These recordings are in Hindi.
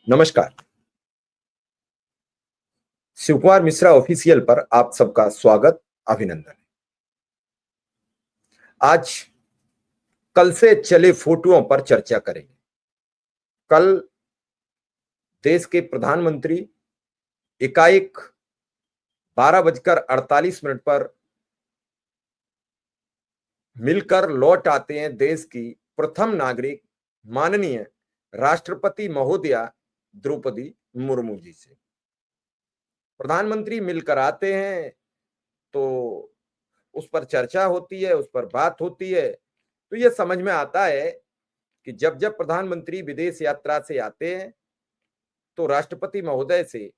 नमस्कार। शिवकुमार मिश्रा ऑफिशियल पर आप सबका स्वागत, अभिनंदन। आज कल से चले फोटोओं पर चर्चा करेंगे। कल देश के प्रधानमंत्री एकाएक 12:48 पर मिलकर लौट आते हैं देश की प्रथम नागरिक माननीय राष्ट्रपति महोदया द्रौपदी मुर्मू जी से। प्रधानमंत्री मिलकर आते हैं तो उस पर चर्चा होती है, उस पर बात होती है, तो ये समझ में आता है कि जब प्रधानमंत्री विदेश यात्रा से आते हैं तो राष्ट्रपति महोदय से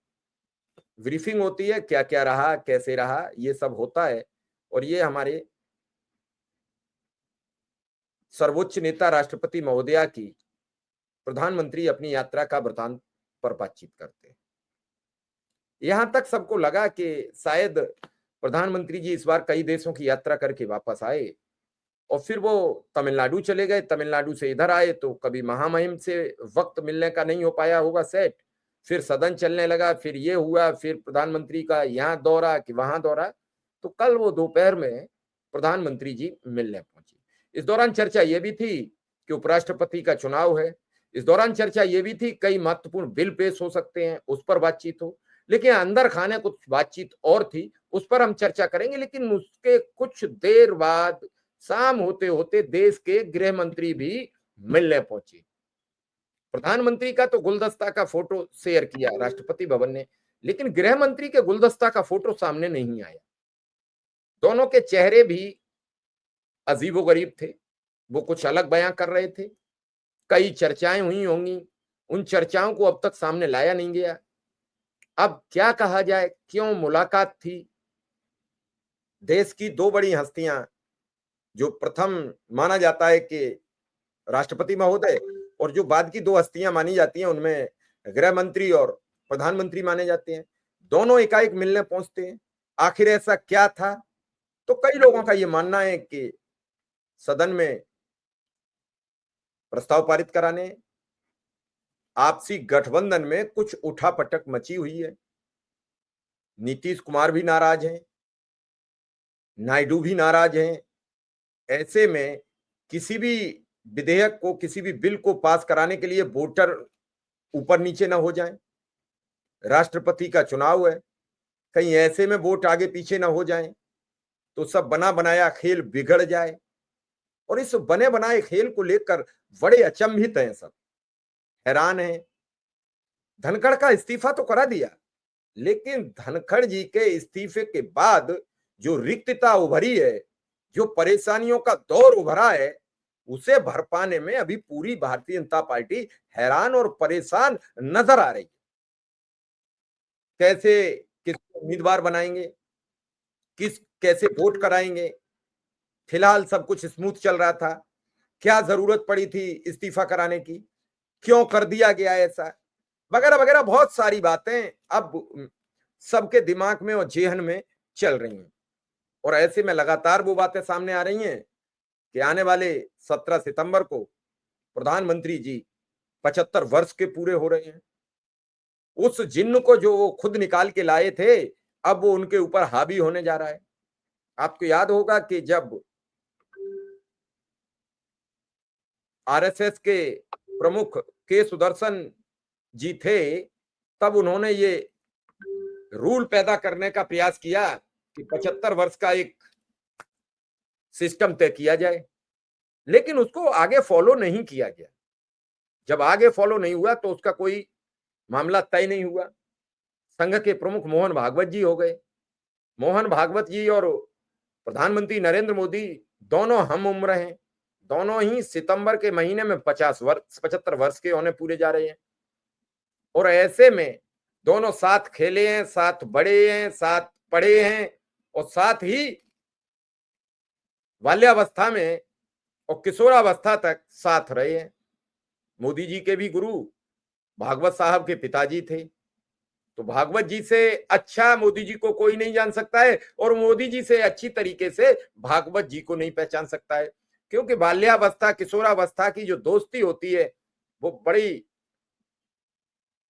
ब्रीफिंग होती है, क्या-क्या रहा, कैसे रहा, ये सब होता है। और ये हमारे सर्वोच्च नेता राष्ट्रपति महोदया की प्रधानमंत्री अपनी यात्रा का वृतांत पर बातचीत करते हैं। यहां तक सबको लगा कि शायद प्रधानमंत्री जी इस बार कई देशों की यात्रा करके वापस आए और फिर वो तमिलनाडु चले गए, तमिलनाडु से इधर आए तो कभी महामहिम से वक्त मिलने का नहीं हो पाया होगा सेट, फिर सदन चलने लगा, फिर ये हुआ, फिर प्रधानमंत्री का यहाँ दौरा कि वहां दौरा। तो कल वो दोपहर में प्रधानमंत्री जी मिलने पहुंचे। इस दौरान चर्चा ये भी थी कि उपराष्ट्रपति का चुनाव है। इस दौरान चर्चा ये भी थी कई महत्वपूर्ण बिल पेश हो सकते हैं, उस पर बातचीत हो। लेकिन अंदर खाने कुछ बातचीत और थी, उस पर हम चर्चा करेंगे। लेकिन उसके कुछ देर बाद शाम होते होते देश के गृह मंत्री भी मिलने पहुंचे। प्रधानमंत्री का तो गुलदस्ता का फोटो शेयर किया राष्ट्रपति भवन ने, लेकिन गृह मंत्री के गुलदस्ता का फोटो सामने नहीं आया। दोनों के चेहरे भी अजीबोगरीब थे, वो कुछ अलग बयां कर रहे थे। कई चर्चाएं हुई होंगी, उन चर्चाओं को अब तक सामने लाया नहीं गया। अब क्या कहा जाए, क्यों मुलाकात थी? देश की दो बड़ी हस्तियां, जो प्रथम माना जाता है कि राष्ट्रपति महोदय, और जो बाद की दो हस्तियां मानी जाती हैं उनमें गृह मंत्री और प्रधानमंत्री माने जाते हैं, दोनों एकाएक मिलने पहुंचते हैं। आखिर ऐसा क्या था? तो कई लोगों का यह मानना है कि सदन में प्रस्ताव पारित कराने, आपसी गठबंधन में कुछ उठापटक मची हुई है। नीतीश कुमार भी नाराज हैं, नायडू भी नाराज हैं। ऐसे में किसी भी विधेयक को, किसी भी बिल को पास कराने के लिए वोटर ऊपर नीचे ना हो जाएं। राष्ट्रपति का चुनाव है, कहीं ऐसे में वोट आगे पीछे ना हो जाएं तो सब बना बनाया खेल बिगड़ जाए। और इस बने बनाए खेल को लेकर बड़े अचंभित हैं सब, हैरान हैं। धनखड़ का इस्तीफा तो करा दिया, लेकिन धनखड़ जी के इस्तीफे के बाद जो रिक्तता उभरी है, जो परेशानियों का दौर उभरा है, उसे भर पाने में अभी पूरी भारतीय जनता पार्टी हैरान और परेशान नजर आ रही है। कैसे किसको उम्मीदवार बनाएंगे, कैसे वोट कराएंगे? फिलहाल सब कुछ स्मूथ चल रहा था, क्या जरूरत पड़ी थी इस्तीफा कराने की, क्यों कर दिया गया ऐसा, वगैरह वगैरह बहुत सारी बातें अब सबके दिमाग में और जेहन में चल रही हैं। और ऐसे में लगातार वो बातें सामने आ रही हैं कि आने वाले 17 सितंबर को प्रधानमंत्री जी 75 वर्ष के पूरे हो रहे हैं। उस जिन्न को जो वो खुद निकाल के लाए थे, अब वो उनके ऊपर हावी होने जा रहा है। आपको याद होगा कि जब आरएसएस के प्रमुख के सुदर्शन जी थे, तब उन्होंने ये रूल पैदा करने का प्रयास किया कि 75 वर्ष का एक सिस्टम तय किया जाए, लेकिन उसको आगे फॉलो नहीं किया गया। जब आगे फॉलो नहीं हुआ तो उसका कोई मामला तय नहीं हुआ। संघ के प्रमुख मोहन भागवत जी हो गए। मोहन भागवत जी और प्रधानमंत्री नरेंद्र मोदी दोनों हम उम्र हैं, दोनों ही सितंबर के महीने में 75 वर्ष के होने पूरे जा रहे हैं। और ऐसे में दोनों साथ खेले हैं, साथ बड़े हैं, साथ पढ़े हैं और साथ ही बाल्यावस्था में और किशोरावस्था तक साथ रहे हैं। मोदी जी के भी गुरु भागवत साहब के पिताजी थे, तो भागवत जी से अच्छा मोदी जी को कोई नहीं जान सकता है और मोदी जी से अच्छी तरीके से भागवत जी को नहीं पहचान सकता है। क्योंकि बाल्यावस्था किशोरावस्था की जो दोस्ती होती है वो बड़ी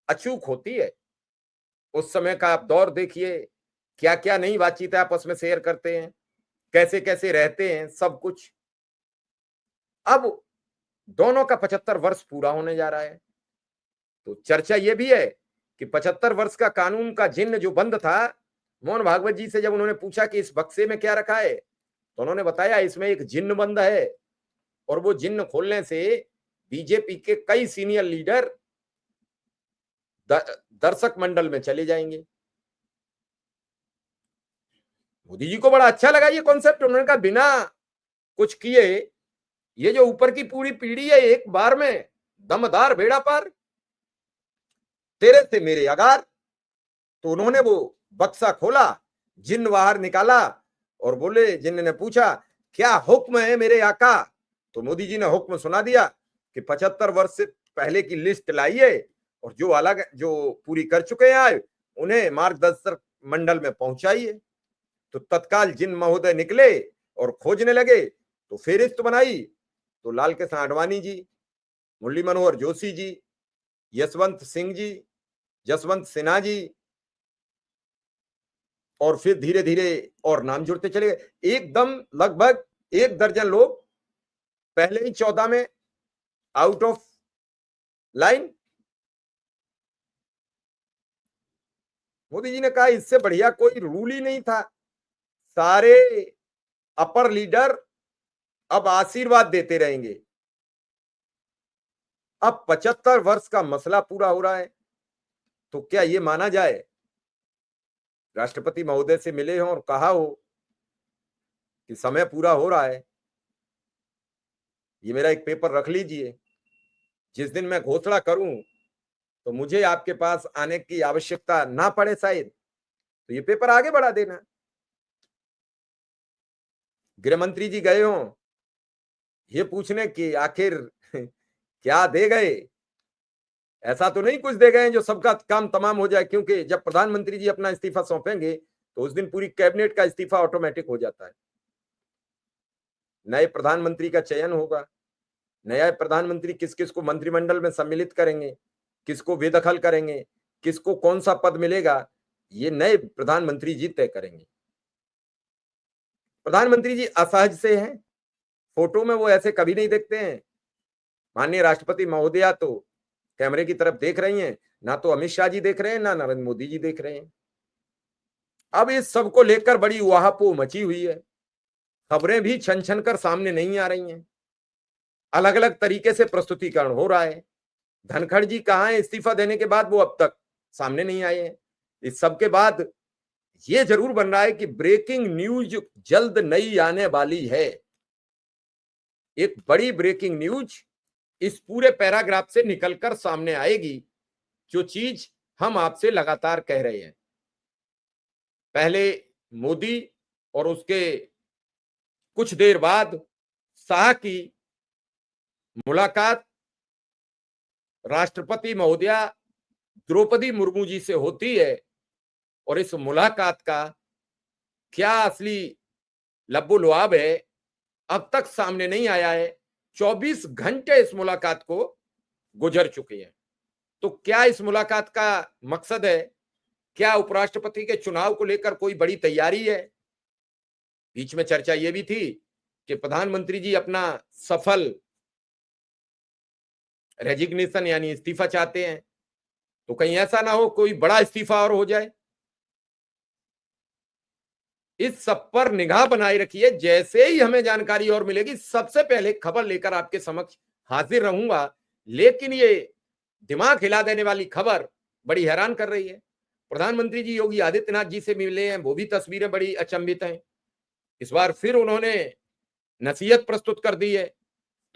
अचूक होती है। उस समय का आप दौर देखिए, क्या क्या नई बातचीत आपस में शेयर करते हैं, कैसे कैसे रहते हैं, सब कुछ। अब दोनों का 75 वर्ष पूरा होने जा रहा है, तो चर्चा ये भी है कि 75 वर्ष का कानून का जिन्न जो बंद था, मोहन भागवत जी से जब उन्होंने पूछा कि इस बक्से में क्या रखा है, तो उन्होंने बताया इसमें एक जिन्न बंद है, और वो जिन्न खोलने से बीजेपी के कई सीनियर लीडर दर्शक मंडल में चले जाएंगे। मोदी जी को बड़ा अच्छा लगा ये कॉन्सेप्ट। उन्होंने कहा बिना कुछ किए ये जो ऊपर की पूरी पीढ़ी है, एक बार में दमदार बेड़ा पार, तेरे से मेरे अगार। तो उन्होंने वो बक्सा खोला, जिन्न बाहर निकाला और बोले, जिन्न ने पूछा क्या हुक्म है मेरे आका। तो मोदी जी ने हुक्म सुना दिया कि 75 वर्ष से पहले की लिस्ट लाइए, और जो अलग जो पूरी कर चुके हैं आज उन्हें मार्गदर्शक मंडल में पहुंचाइए। तो तत्काल जिन्न महोदय निकले और खोजने लगे, तो फेरिस्त बनाई, तो लाल कृष्ण आडवाणी जी, मुरली मनोहर जोशी जी, यशवंत सिंह जी, जसवंत सिन्हा जी, और फिर धीरे धीरे और नाम जुड़ते चले गए। एकदम लगभग 1 दर्जन लोग पहले ही 14 में out of line. Modi ji ने कहा इससे बढ़िया कोई रूल ही नहीं था। सारे अपर लीडर अब आशीर्वाद देते रहेंगे। अब 75 वर्ष का मसला पूरा हो रहा है, तो क्या ये माना जाए, राष्ट्रपति महोदय से मिले हों और कहा हो कि समय पूरा हो रहा है, ये मेरा एक पेपर रख लीजिए, जिस दिन मैं घोषणा करूं तो मुझे आपके पास आने की आवश्यकता ना पड़े शायद, तो ये पेपर आगे बढ़ा देना। गृह मंत्री जी गए हों ये पूछने की आखिर क्या दे गए। ऐसा तो नहीं कुछ दे गए जो सबका काम तमाम हो जाए, क्योंकि जब प्रधानमंत्री जी अपना इस्तीफा सौंपेंगे तो उस दिन पूरी कैबिनेट का इस्तीफा ऑटोमेटिक हो जाता है। नए प्रधानमंत्री का चयन होगा, नया प्रधानमंत्री किस किस को मंत्रिमंडल में सम्मिलित करेंगे, किसको बेदखल करेंगे, किसको कौन सा पद मिलेगा, ये नए प्रधानमंत्री जी तय करेंगे। प्रधानमंत्री जी असहज से हैं, फोटो में वो ऐसे कभी नहीं देखते हैं। माननीय राष्ट्रपति महोदया तो कैमरे की तरफ देख रही हैं, ना तो अमित शाह जी देख रहे हैं, ना नरेंद्र मोदी जी देख रहे हैं। अब इस सब को लेकर बड़ी उहापोह मची हुई है, खबरें भी छन छन कर सामने नहीं आ रही हैं, अलग अलग तरीके से प्रस्तुतिकरण हो रहा है। धनखड़ जी कहाँ है इस्तीफा देने के बाद, वो अब तक सामने नहीं आए हैं। इस सब के बाद ये जरूर बन रहा है कि ब्रेकिंग न्यूज जल्द नई आने वाली है। एक बड़ी ब्रेकिंग न्यूज इस पूरे पैराग्राफ से निकलकर सामने आएगी, जो चीज हम आपसे लगातार कह रहे हैं। पहले मोदी और उसके कुछ देर बाद शाह की मुलाकात राष्ट्रपति महोदया द्रौपदी मुर्मू जी से होती है, और इस मुलाकात का क्या असली लब्बो लुआब है अब तक सामने नहीं आया है। 24 घंटे इस मुलाकात को गुजर चुके हैं। तो क्या इस मुलाकात का मकसद है? क्या उपराष्ट्रपति के चुनाव को लेकर कोई बड़ी तैयारी है? बीच में चर्चा यह भी थी कि प्रधानमंत्री जी अपना सफल रेजिग्नेशन यानी इस्तीफा चाहते हैं, तो कहीं ऐसा ना हो कोई बड़ा इस्तीफा और हो जाए। इस सब पर निगाह बनाए रखिए, जैसे ही हमें जानकारी और मिलेगी सबसे पहले खबर लेकर आपके समक्ष हाजिर रहूंगा। लेकिन ये दिमाग हिला देने वाली खबर बड़ी हैरान कर रही है। प्रधानमंत्री जी योगी आदित्यनाथ जी से मिले हैं, वो भी तस्वीरें बड़ी अचंभित हैं। इस बार फिर उन्होंने नसीहत प्रस्तुत कर दी है,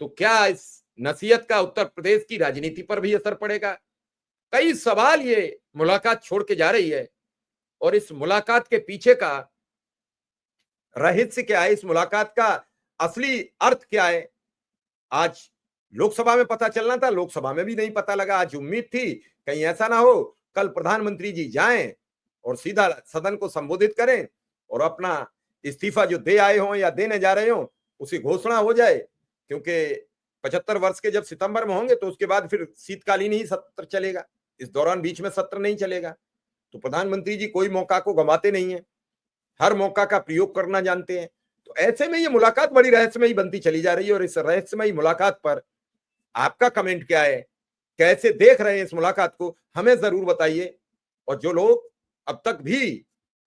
तो क्या इस नसीहत का उत्तर प्रदेश की राजनीति पर भी असर पड़ेगा? कई सवाल ये मुलाकात छोड़ के जा रही है, और इस मुलाकात के पीछे का रहस्य क्या है, इस मुलाकात का असली अर्थ क्या है, आज लोकसभा में पता चलना था, लोकसभा में भी नहीं पता लगा। आज उम्मीद थी कहीं ऐसा ना हो कल प्रधानमंत्री जी जाएं और सीधा सदन को संबोधित करें और अपना इस्तीफा जो दे आए हों या देने जा रहे हों उसी घोषणा हो जाए, क्योंकि 75 वर्ष के जब सितंबर में होंगे तो उसके बाद फिर शीतकालीन ही सत्र चलेगा। इस दौरान बीच में सत्र नहीं चलेगा। तो प्रधानमंत्री जी कोई मौका को गंवाते नहीं है, हर मौका का प्रयोग करना जानते हैं। तो ऐसे में ये मुलाकात बड़ी रहस्यमयी बनती चली जा रही है। और इस रहस्यमयी मुलाकात पर आपका कमेंट क्या है, कैसे देख रहे हैं इस मुलाकात को, हमें जरूर बताइए। और जो लोग अब तक भी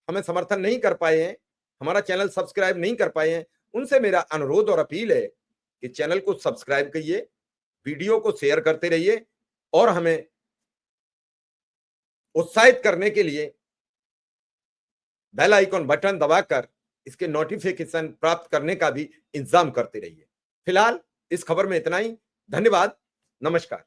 हमें समर्थन नहीं कर पाए हैं, हमारा चैनल सब्सक्राइब नहीं कर पाए हैं, उनसे मेरा अनुरोध और अपील है कि चैनल को सब्सक्राइब करिए, वीडियो को शेयर करते रहिए और हमें उत्साहित करने के लिए बेल आइकॉन बटन दबाकर इसके नोटिफिकेशन प्राप्त करने का भी इंतजाम करते रहिए। फिलहाल इस खबर में इतना ही। धन्यवाद। नमस्कार।